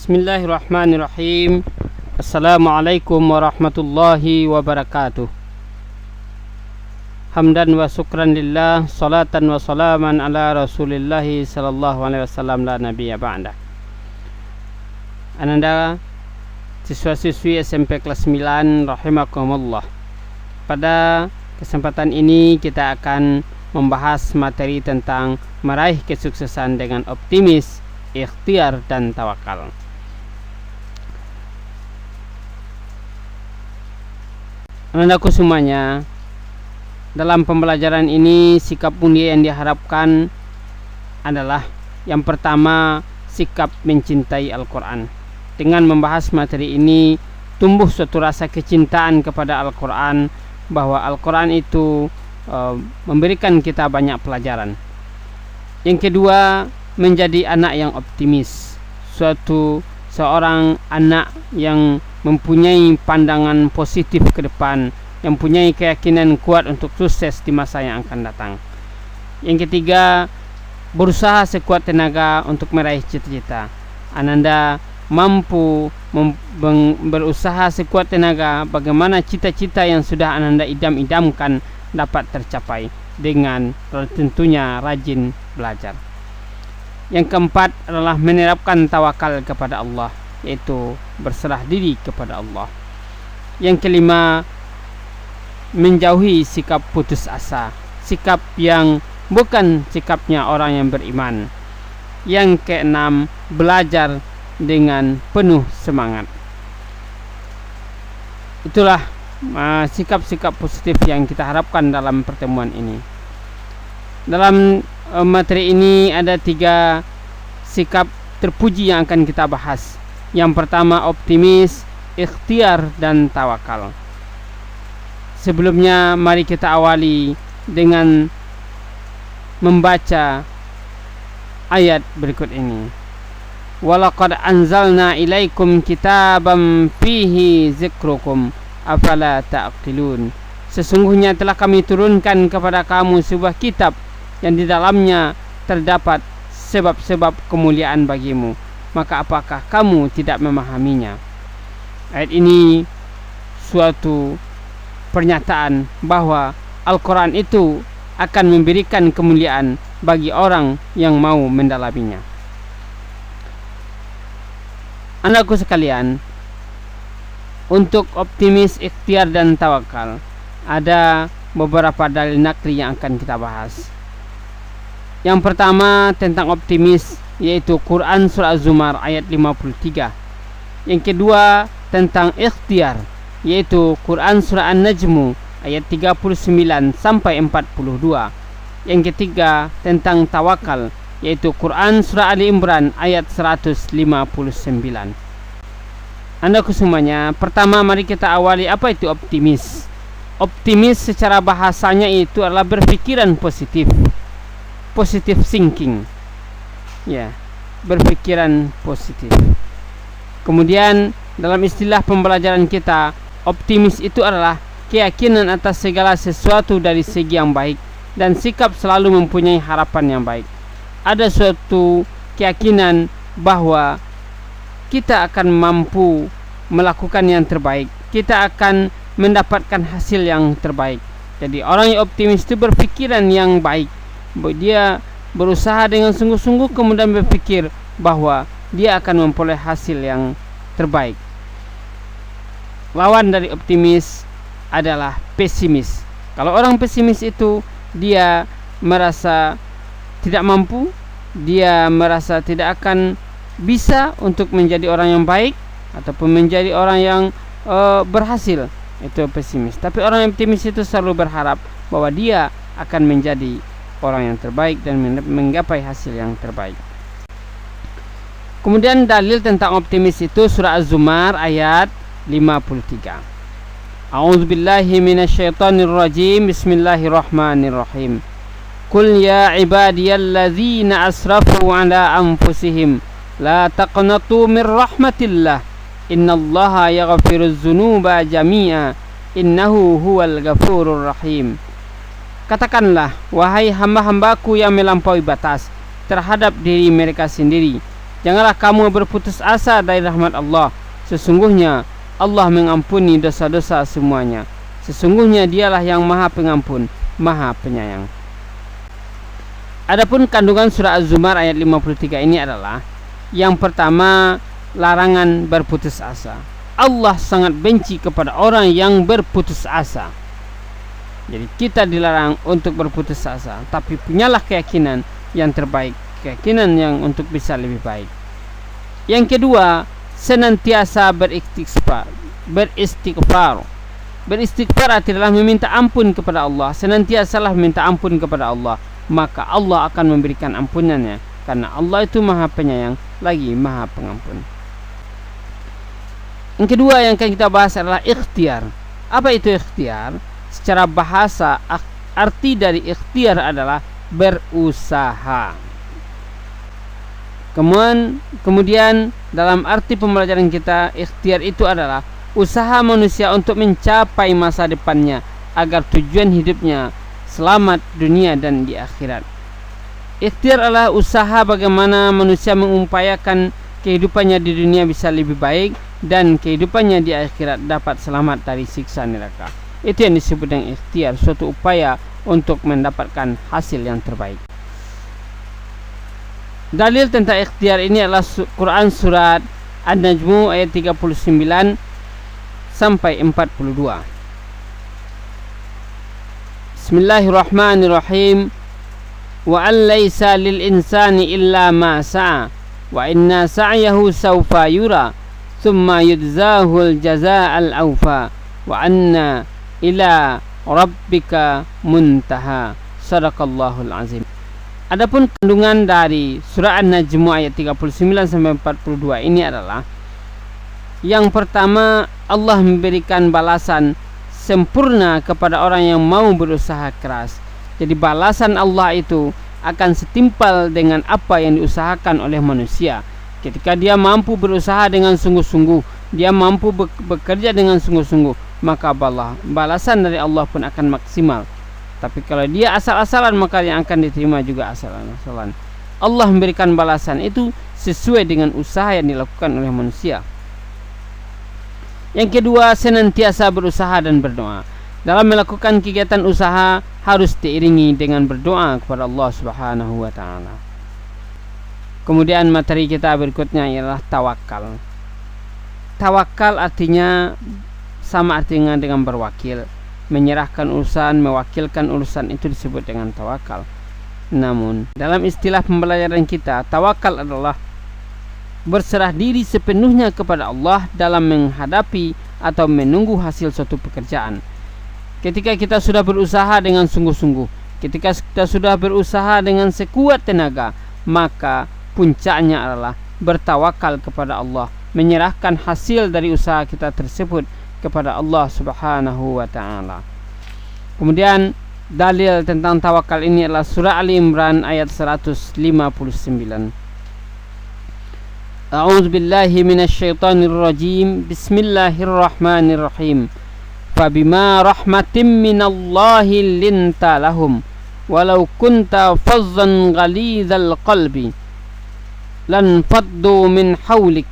Bismillahirrahmanirrahim. Assalamualaikum warahmatullahi wabarakatuh. Hamdan wa syukran lillah, salatan wa salaman ala rasulillahi sallallahu alaihi wasallam, la nabiyya ba'da. Ananda siswa-siswi SMP kelas 9 rahimakumullah. Pada kesempatan ini kita akan membahas materi tentang meraih kesuksesan dengan optimis, ikhtiar dan tawakal. Anandaku semuanya, dalam pembelajaran ini sikap mulia yang diharapkan adalah yang pertama, sikap mencintai Al-Quran. Dengan membahas materi ini tumbuh suatu rasa kecintaan kepada Al-Quran, bahwa Al-Quran itu memberikan kita banyak pelajaran. Yang kedua, menjadi anak yang optimis, seorang anak yang mempunyai pandangan positif ke depan, yang mempunyai keyakinan kuat untuk sukses di masa yang akan datang. Yang ketiga, berusaha sekuat tenaga untuk meraih cita-cita. Ananda mampu berusaha sekuat tenaga bagaimana cita-cita yang sudah Ananda idam-idamkan dapat tercapai dengan tentunya rajin belajar. Yang keempat adalah menerapkan tawakal kepada Allah, yaitu berserah diri kepada Allah. Yang kelima, menjauhi sikap putus asa, sikap yang bukan sikapnya orang yang beriman. Yang keenam, belajar dengan penuh semangat. Itulah sikap-sikap positif yang kita harapkan dalam pertemuan ini. Dalam materi ini ada 3 sikap terpuji yang akan kita bahas. Yang pertama, optimis, ikhtiar dan tawakal. Sebelumnya mari kita awali dengan membaca ayat berikut ini. Walaqad anzalna ilaikum kitaban fihi zikrukum afala ta'qilun. Sesungguhnya telah kami turunkan kepada kamu sebuah kitab yang di dalamnya terdapat sebab-sebab kemuliaan bagimu, maka apakah kamu tidak memahaminya? Ayat ini suatu pernyataan bahwa Al-Quran itu akan memberikan kemuliaan bagi orang yang mau mendalaminya. Anakku sekalian, untuk optimis, ikhtiar dan tawakal ada beberapa dalil nakli yang akan kita bahas. Yang pertama tentang optimis, yaitu Quran surah Az-Zumar ayat 53. Yang kedua tentang ikhtiar, yaitu Quran surah An-Najmu ayat 39 sampai 42. Yang ketiga tentang tawakal, yaitu Quran surah Ali Imran ayat 159. Andaku semuanya, pertama mari kita awali apa itu optimis. Optimis secara bahasanya itu adalah berpikiran positif. Positive thinking, ya, berpikiran positif. Kemudian dalam istilah pembelajaran kita, optimis itu adalah keyakinan atas segala sesuatu dari segi yang baik dan sikap selalu mempunyai harapan yang baik. Ada suatu keyakinan bahwa kita akan mampu melakukan yang terbaik, kita akan mendapatkan hasil yang terbaik. Jadi orang yang optimis itu berpikiran yang baik. Dia berusaha dengan sungguh-sungguh, kemudian berpikir bahwa dia akan memperoleh hasil yang terbaik. Lawan dari optimis adalah pesimis. Kalau orang pesimis itu dia merasa tidak mampu, dia merasa tidak akan bisa untuk menjadi orang yang baik ataupun menjadi orang yang berhasil. Itu pesimis. Tapi orang yang optimis itu selalu berharap bahwa dia akan menjadi orang yang terbaik dan menggapai hasil yang terbaik. Kemudian dalil tentang optimis itu surah Az-Zumar ayat 53. A'udzubillahi minasyaitonirrajim. Bismillahirrahmanirrahim. Qul ya ibadiyalladzina asrafu ala anfusihim la taqnatu min rahmatillah innallaha yaghfiruz dzunuba jami'a innahu huwal ghafurur rahim. Katakanlah, wahai hamba-hambaku yang melampaui batas terhadap diri mereka sendiri, Janganlah kamu berputus asa dari rahmat Allah. Sesungguhnya Allah mengampuni dosa-dosa semuanya. Sesungguhnya Dialah yang Maha Pengampun, Maha Penyayang. Adapun kandungan surah Az-Zumar ayat 53 ini adalah yang pertama, larangan berputus asa. Allah sangat benci kepada orang yang berputus asa. Jadi kita dilarang untuk berputus asa, tapi punyalah keyakinan yang terbaik, keyakinan yang untuk bisa lebih baik. Yang kedua, senantiasa beristighfar. Beristighfar adalah meminta ampun kepada Allah. Senantiasalah meminta ampun kepada Allah, maka Allah akan memberikan ampunannya, karena Allah itu Maha Penyayang lagi Maha Pengampun. Yang kedua yang akan kita bahas adalah ikhtiar. Apa itu ikhtiar? Secara bahasa, arti dari ikhtiar adalah berusaha. Kemudian dalam arti pembelajaran kita, ikhtiar itu adalah usaha manusia untuk mencapai masa depannya agar tujuan hidupnya selamat dunia dan di akhirat. Ikhtiar adalah usaha bagaimana manusia mengupayakan kehidupannya di dunia bisa lebih baik dan kehidupannya di akhirat dapat selamat dari siksa neraka. Itu yang disebut dengan ikhtiar, suatu upaya untuk mendapatkan hasil yang terbaik. Dalil tentang ikhtiar ini adalah Quran surat An-Najmu ayat 39 sampai 42. Bismillahirrahmanirrahim. Wa an laysa lil insani illa ma sa'a wa inna sa'yahu sawfa yura thumma yujzahul jazaa'al awfa wa anna ila rabbika muntaha. Sadaqallahul azim. Adapun kandungan dari surah An-Najmu ayat 39 sampai 42 ini adalah yang pertama, Allah memberikan balasan sempurna kepada orang yang mau berusaha keras. Jadi balasan Allah itu akan setimpal dengan apa yang diusahakan oleh manusia. Ketika dia mampu berusaha dengan sungguh-sungguh, dia mampu bekerja dengan sungguh-sungguh, maka balasan dari Allah pun akan maksimal. Tapi kalau dia asal-asalan, maka yang akan diterima juga asal-asalan. Allah memberikan balasan itu sesuai dengan usaha yang dilakukan oleh manusia. Yang kedua, senantiasa berusaha dan berdoa. Dalam melakukan kegiatan usaha harus diiringi dengan berdoa kepada Allah Subhanahu wa taala. Kemudian materi kita berikutnya ialah tawakal. Tawakal artinya sama artinya dengan berwakil, menyerahkan urusan, mewakilkan urusan, itu disebut dengan tawakal. Namun dalam istilah pembelajaran kita, tawakal adalah berserah diri sepenuhnya kepada Allah dalam menghadapi atau menunggu hasil suatu pekerjaan. Ketika kita sudah berusaha dengan sungguh-sungguh, ketika kita sudah berusaha dengan sekuat tenaga, maka puncaknya adalah bertawakal kepada Allah, menyerahkan hasil dari usaha kita tersebut kepada Allah Subhanahu wa taala. Kemudian dalil tentang tawakal ini adalah surah Ali Imran ayat 159. A'udzu billahi minasyaitonir rajim. Bismillahirrahmanirrahim. Fabima rahmatin minallahi linta lahum walau kunta fazzan ghalizal qalbi lan faddu min hawlik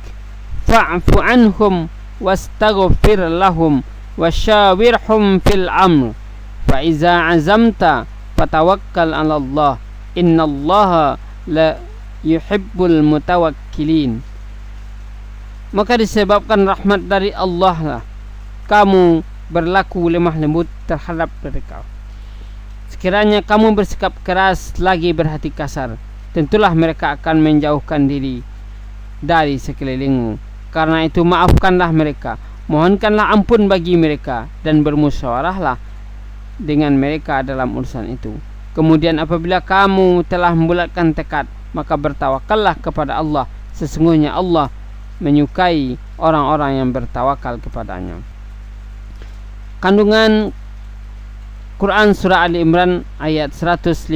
fa'fu anhum wastaghfir lahum wasyawirhum fil amr fa iza azamta fatawakkal 'ala Allah innallaha la yuhibbul mutawakkilin. Maka disebabkan rahmat dari Allah lah kamu berlaku lemah lembut terhadap mereka. Sekiranya kamu bersikap keras lagi berhati kasar, tentulah mereka akan menjauhkan diri dari sekelilingmu. Karena itu maafkanlah mereka, mohonkanlah ampun bagi mereka, dan bermusyawarahlah dengan mereka dalam urusan itu. Kemudian apabila kamu telah membulatkan tekad, maka bertawakallah kepada Allah. Sesungguhnya Allah menyukai orang-orang yang bertawakal kepadanya. Kandungan Quran surah Ali Imran ayat 159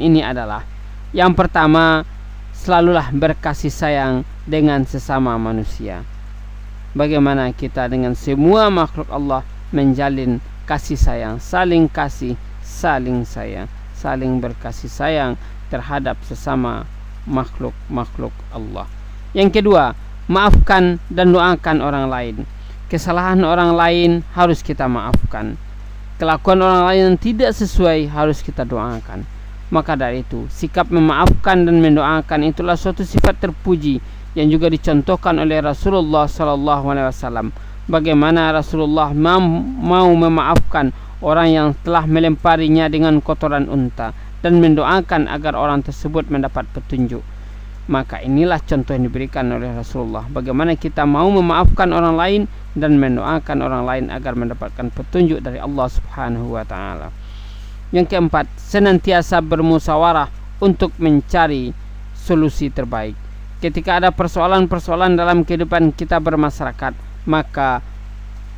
ini adalah yang pertama, selalulah berkasih sayang dengan sesama manusia. Bagaimana kita dengan semua makhluk Allah menjalin kasih sayang, saling kasih, saling sayang, saling berkasih sayang terhadap sesama makhluk-makhluk Allah. Yang kedua, maafkan dan doakan orang lain. Kesalahan orang lain harus kita maafkan. Kelakuan orang lain yang tidak sesuai harus kita doakan. Maka dari itu, sikap memaafkan dan mendoakan itulah suatu sifat terpuji yang juga dicontohkan oleh Rasulullah SAW. Bagaimana Rasulullah mau memaafkan orang yang telah melemparinya dengan kotoran unta dan mendoakan agar orang tersebut mendapat petunjuk. Maka inilah contoh yang diberikan oleh Rasulullah, bagaimana kita mau memaafkan orang lain dan mendoakan orang lain agar mendapatkan petunjuk dari Allah Subhanahu wa taala. Yang keempat, senantiasa bermusyawarah untuk mencari solusi terbaik. Ketika ada persoalan-persoalan dalam kehidupan kita bermasyarakat, maka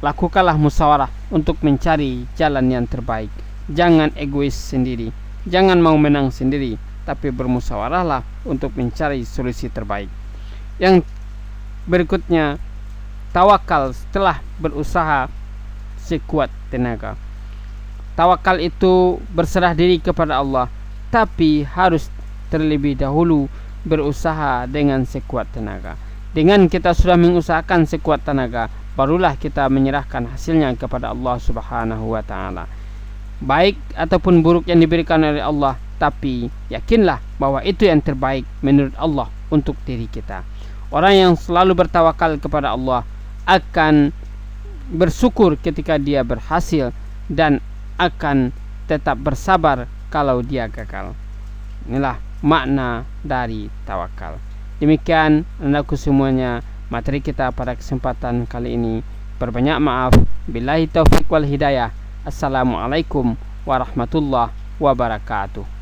lakukanlah musyawarah untuk mencari jalan yang terbaik. Jangan egois sendiri, jangan mau menang sendiri, tapi bermusyawarahlah untuk mencari solusi terbaik. Yang berikutnya, tawakal setelah berusaha sekuat tenaga. Tawakal itu berserah diri kepada Allah, tapi harus terlebih dahulu berusaha dengan sekuat tenaga. Dengan kita sudah mengusahakan sekuat tenaga, barulah kita menyerahkan hasilnya kepada Allah Subhanahu wa taala. Baik ataupun buruk yang diberikan oleh Allah, tapi yakinlah bahwa itu yang terbaik menurut Allah untuk diri kita. Orang yang selalu bertawakal kepada Allah akan bersyukur ketika dia berhasil dan akan tetap bersabar kalau dia gagal. Inilah makna dari tawakal. Demikian anakku semuanya, materi kita pada kesempatan kali ini. Berbanyak maaf. Billahi taufiq wal hidayah. Assalamualaikum warahmatullahi wabarakatuh.